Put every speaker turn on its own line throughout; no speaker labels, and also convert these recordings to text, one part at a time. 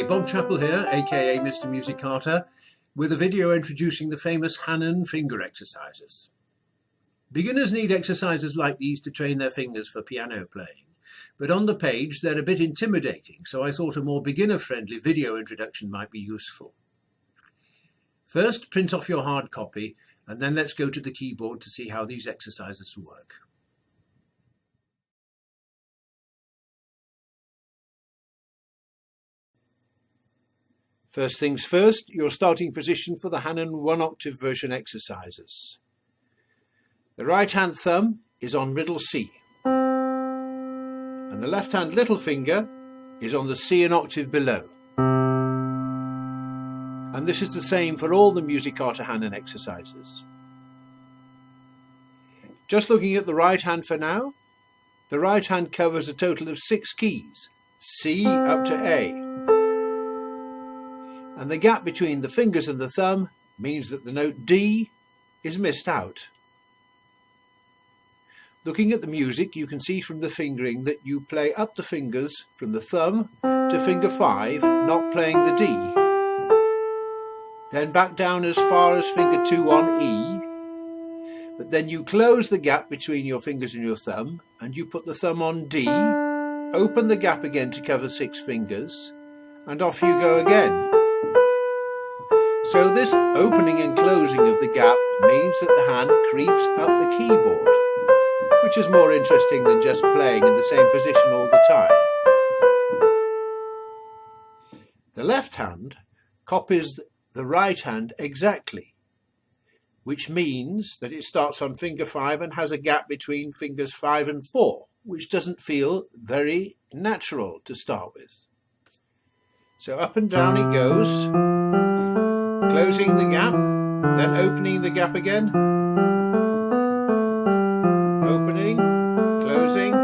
Bob Chappell here, aka Mr. Musicarta, with a video introducing the famous Hanon finger exercises. Beginners need exercises like these to train their fingers for piano playing, but on the page they're a bit intimidating, so I thought a more beginner-friendly video introduction might be useful. First, print off your hard copy, and then let's go to the keyboard to see how these exercises work. First things first, your starting position for the Hanon 1-octave version exercises. The right hand thumb is on middle C, and the left hand little finger is on the C an octave below. And this is the same for all the Musicarta Hanon exercises. Just looking at the right hand for now, the right hand covers a total of 6 keys, C up to A. And the gap between the fingers and the thumb means that the note D is missed out. Looking at the music, you can see from the fingering that you play up the fingers from the thumb to finger 5, not playing the D. Then back down as far as finger 2 on E, but then you close the gap between your fingers and your thumb, and you put the thumb on D, open the gap again to cover 6 fingers, and off you go again. So this opening and closing of the gap means that the hand creeps up the keyboard, which is more interesting than just playing in the same position all the time. The left hand copies the right hand exactly, which means that it starts on finger 5 and has a gap between fingers 5 and 4, which doesn't feel very natural to start with. So up and down it goes, closing the gap, then opening the gap again, opening, closing,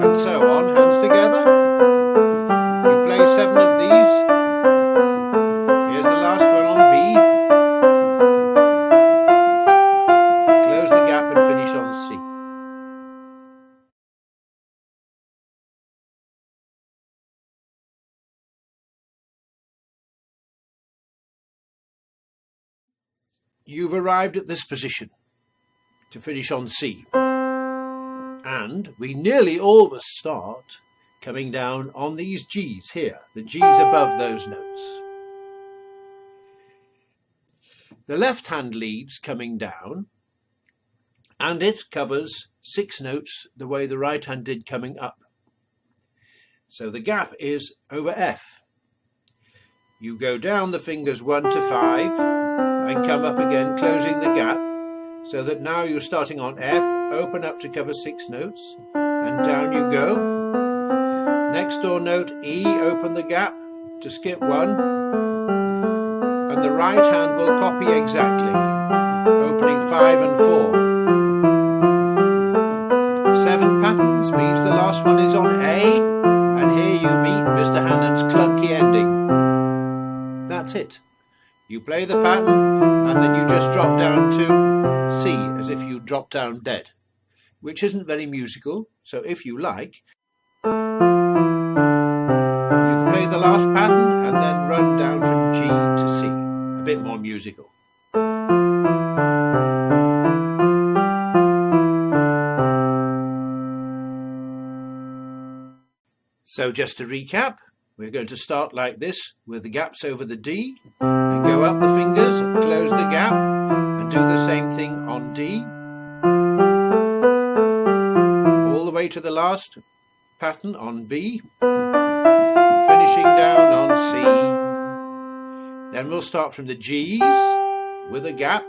and so on, hands together. You play 7 of these. Here's the last one on B. Close the gap and finish on C. You've arrived at this position to finish on C, and we nearly always start coming down on these G's here, the G's above those notes. The left hand leads coming down, and it covers 6 notes the way the right hand did coming up. So the gap is over F. You go down the fingers 1 to 5, and come up again, closing the gap, so that now you're starting on F, open up to cover 6 notes, and down you go. Next door note E, open the gap to skip 1, and the right hand will copy exactly, opening 5 and 4. 7 patterns means the last one is on A, and here you meet Mr. Hanon's clunky ending. That's it. You play the pattern, and then you just drop down to C, as if you dropped down dead, which isn't very musical, so if you like, you can play the last pattern and then run down from G to C, a bit more musical. So just to recap, we're going to start like this, with the gaps over the D, and go up the fingers, close the gap, and do the same thing on D, all the way to the last pattern on B, finishing down on C. Then we'll start from the G's, with a gap,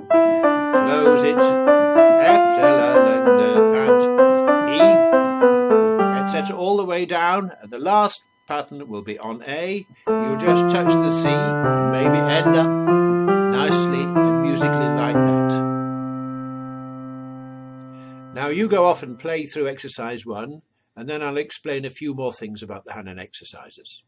close it, F, and E, etc. all the way down, and the last pattern will be on A. You'll just touch the C and maybe end up nicely and musically like that. Now you go off and play through exercise 1, and then I'll explain a few more things about the Hanon exercises.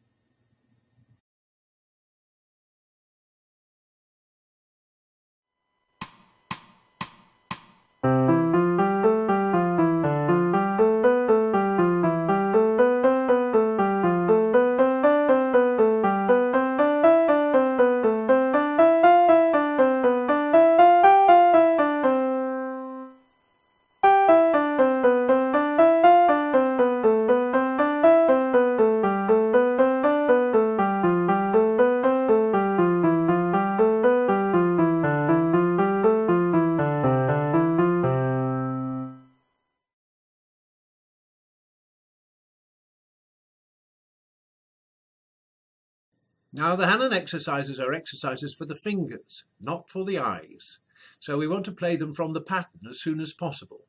Now the Hanon exercises are exercises for the fingers, not for the eyes, so we want to play them from the pattern as soon as possible.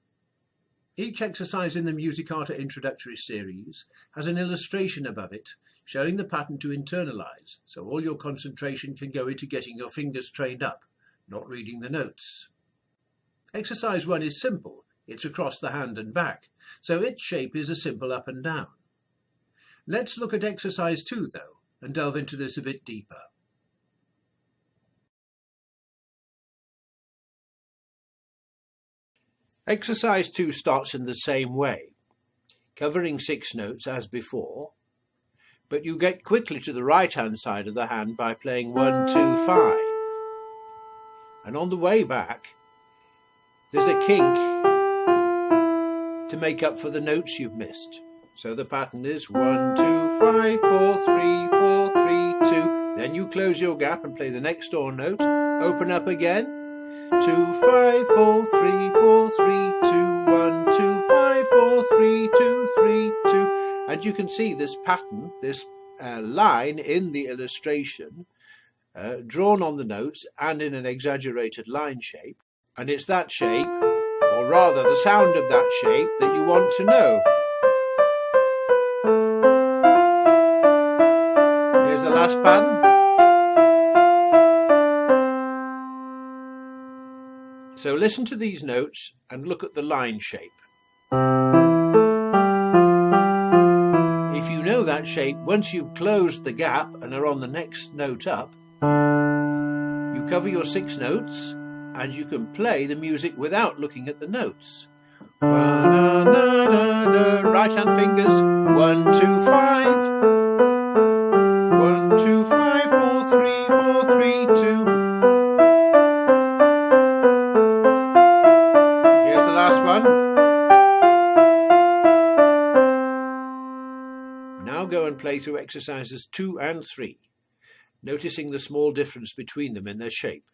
Each exercise in the Musicarta introductory series has an illustration above it showing the pattern to internalize, so all your concentration can go into getting your fingers trained up, not reading the notes. Exercise 1 is simple. It's across the hand and back, so its shape is a simple up and down. Let's look at exercise 2 though, and delve into this a bit deeper. Exercise 2 starts in the same way, covering 6 notes as before, but you get quickly to the right-hand side of the hand by playing 1, 2, 5. And on the way back, there's a kink to make up for the notes you've missed. So the pattern is 1, 2, 5, 4, 3, 4, 3, 2. Then you close your gap and play the next door note, open up again, 2, 5, 4, 3, 4, 3, 2, 1, 2, 5, 4, 3, 2, 3, 2. And you can see this pattern, this line in the illustration, drawn on the notes and in an exaggerated line shape. And it's that shape, or rather the sound of that shape, that you want to know. Here's the last pattern. So listen to these notes and look at the line shape. If you know that shape, once you've closed the gap and are on the next note up, you cover your 6 notes and you can play the music without looking at the notes. Right hand fingers, 1, 2, 5. 1, 2, 5, 4, 3, 4, 3, 2. Here's the last one. Now go and play through exercises 2 and 3, noticing the small difference between them in their shape.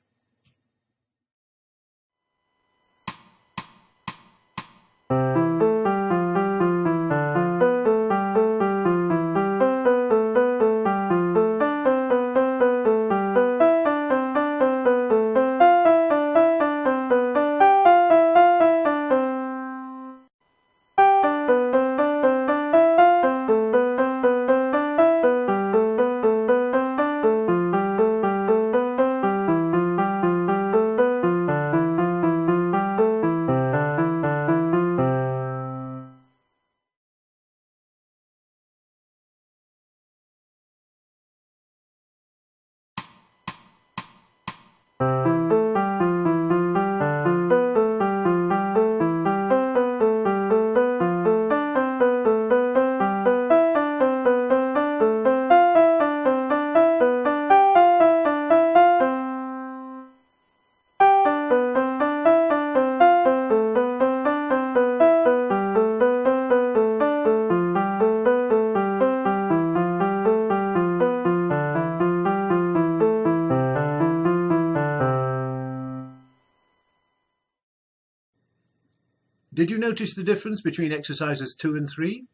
Did you notice the difference between exercises 2 and 3?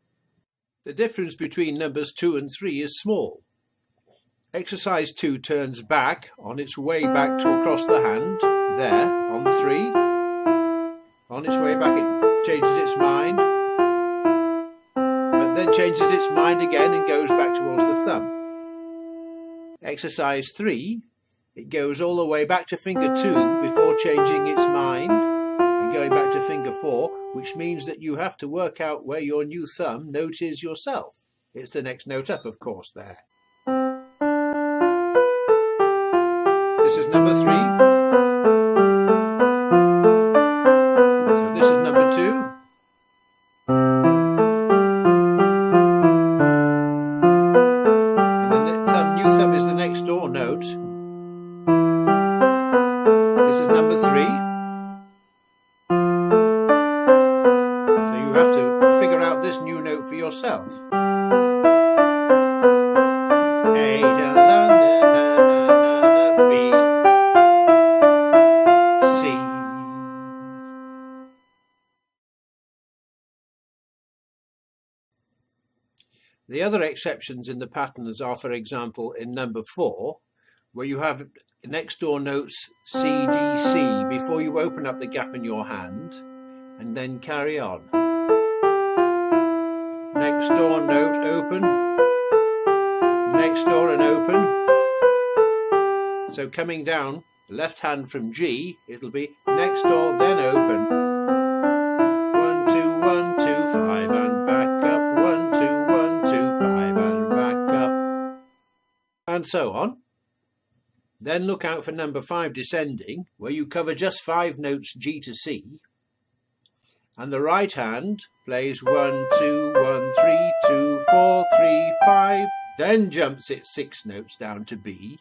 The difference between numbers 2 and 3 is small. Exercise 2 turns back on its way back to across the hand, there, on the 3. On its way back it changes its mind, but then changes its mind again and goes back towards the thumb. Exercise 3, it goes all the way back to finger 2 before changing its mind, going back to finger 4, which means that you have to work out where your new thumb note is yourself. It's the next note up, of course, there. This is number 3. So this is number 2. And the new thumb is the next door note. This is number 3. You have to figure out this new note for yourself. A, da, la, na, na, B, C. The other exceptions in the patterns are, for example, in number 4, where you have next door notes C, D, C before you open up the gap in your hand, and then carry on. Next door note, open. Next door and open. So coming down, left hand from G, it'll be next door, then open. 1, 2, 1, 2, 5, and back up. 1, 2, 1, 2, 5, and back up. And so on. Then look out for number 5 descending, where you cover just 5 notes G to C. And the right hand plays 1, 2, 1, 3, 2, 4, 3, 5, then jumps it 6 notes down to B.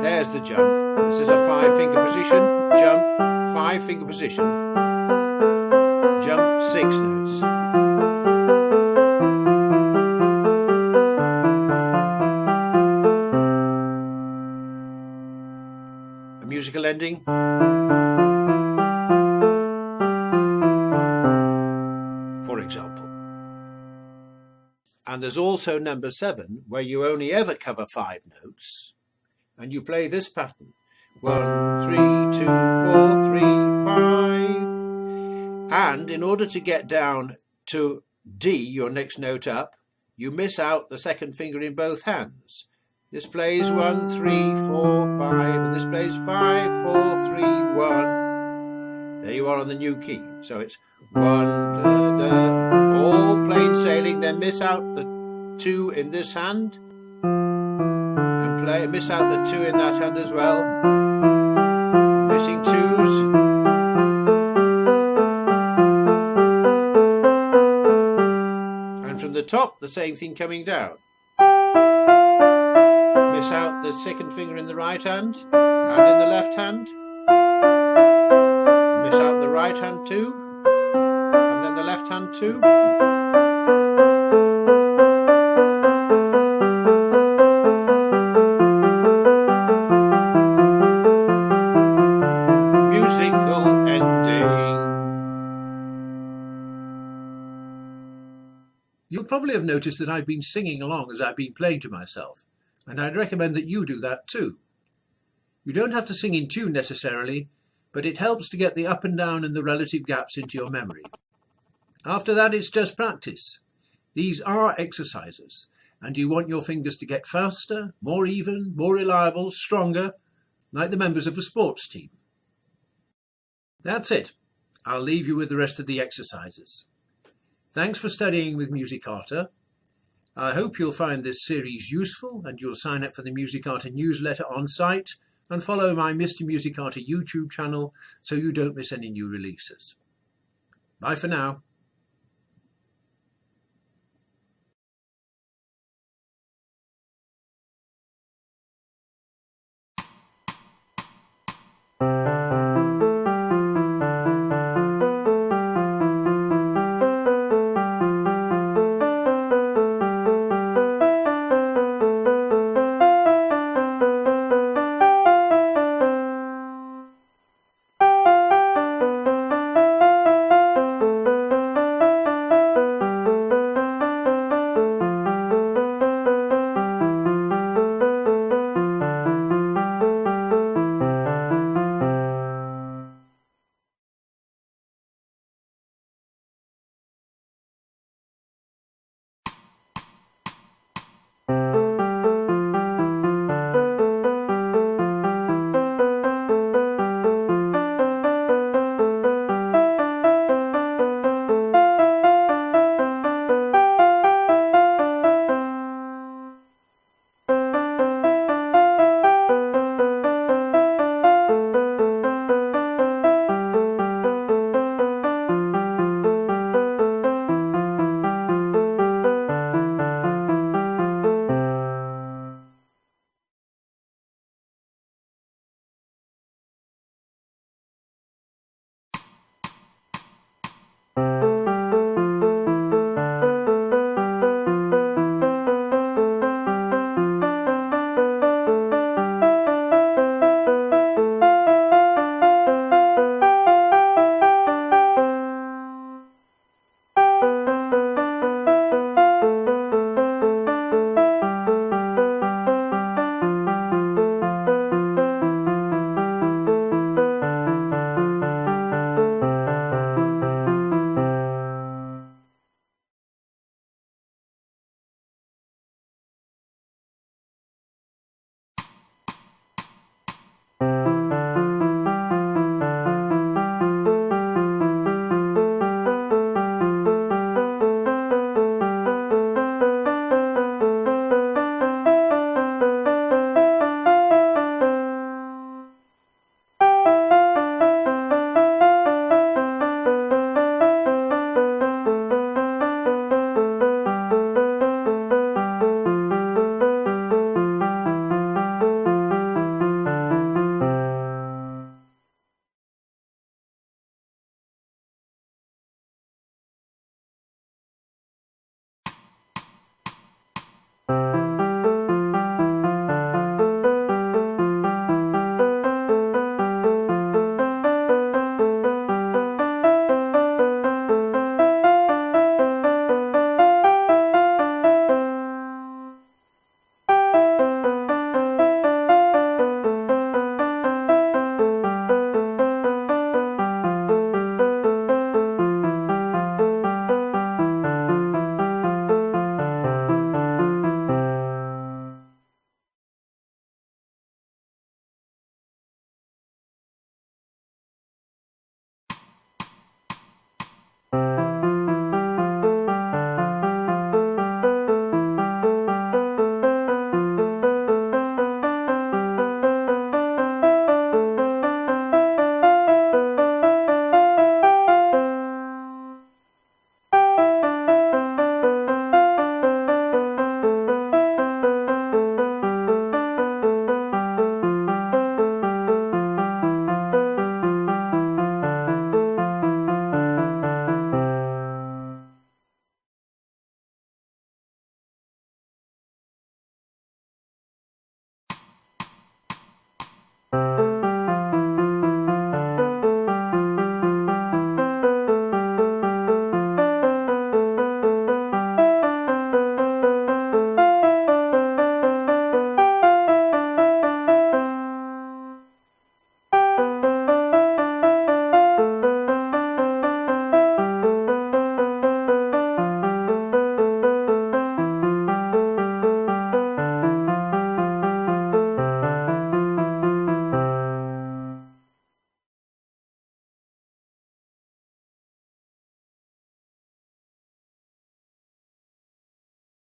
There's the jump. This is a 5-finger position, jump, 5-finger position, jump 6 notes. A musical ending. For example. And there's also number 7, where you only ever cover 5 notes, and you play this pattern. 1, 3, 2, 4, 3, 5. And in order to get down to D, your next note up, you miss out the second finger in both hands. This plays 1, 3, 4, 5, and this plays 5, 4, 3, 1. There you are on the new key. So it's 1, da, da, all plain sailing, then miss out the 2 in this hand, and miss out the 2 in that hand as well. Missing 2s. And from the top, the same thing coming down. Miss out the second finger in the right hand and in the left hand. Miss out the right hand too, and then the left hand too. Musical ending.
You'll probably have noticed that I've been singing along as I've been playing to myself, and I'd recommend that you do that too. You don't have to sing in tune necessarily, but it helps to get the up and down and the relative gaps into your memory. After that, it's just practice. These are exercises, and you want your fingers to get faster, more even, more reliable, stronger, like the members of a sports team. That's it. I'll leave you with the rest of the exercises. Thanks for studying with Musicarta. I hope you'll find this series useful and you'll sign up for the Musicarta newsletter on site and follow my Mr. Musicarta YouTube channel so you don't miss any new releases. Bye for now.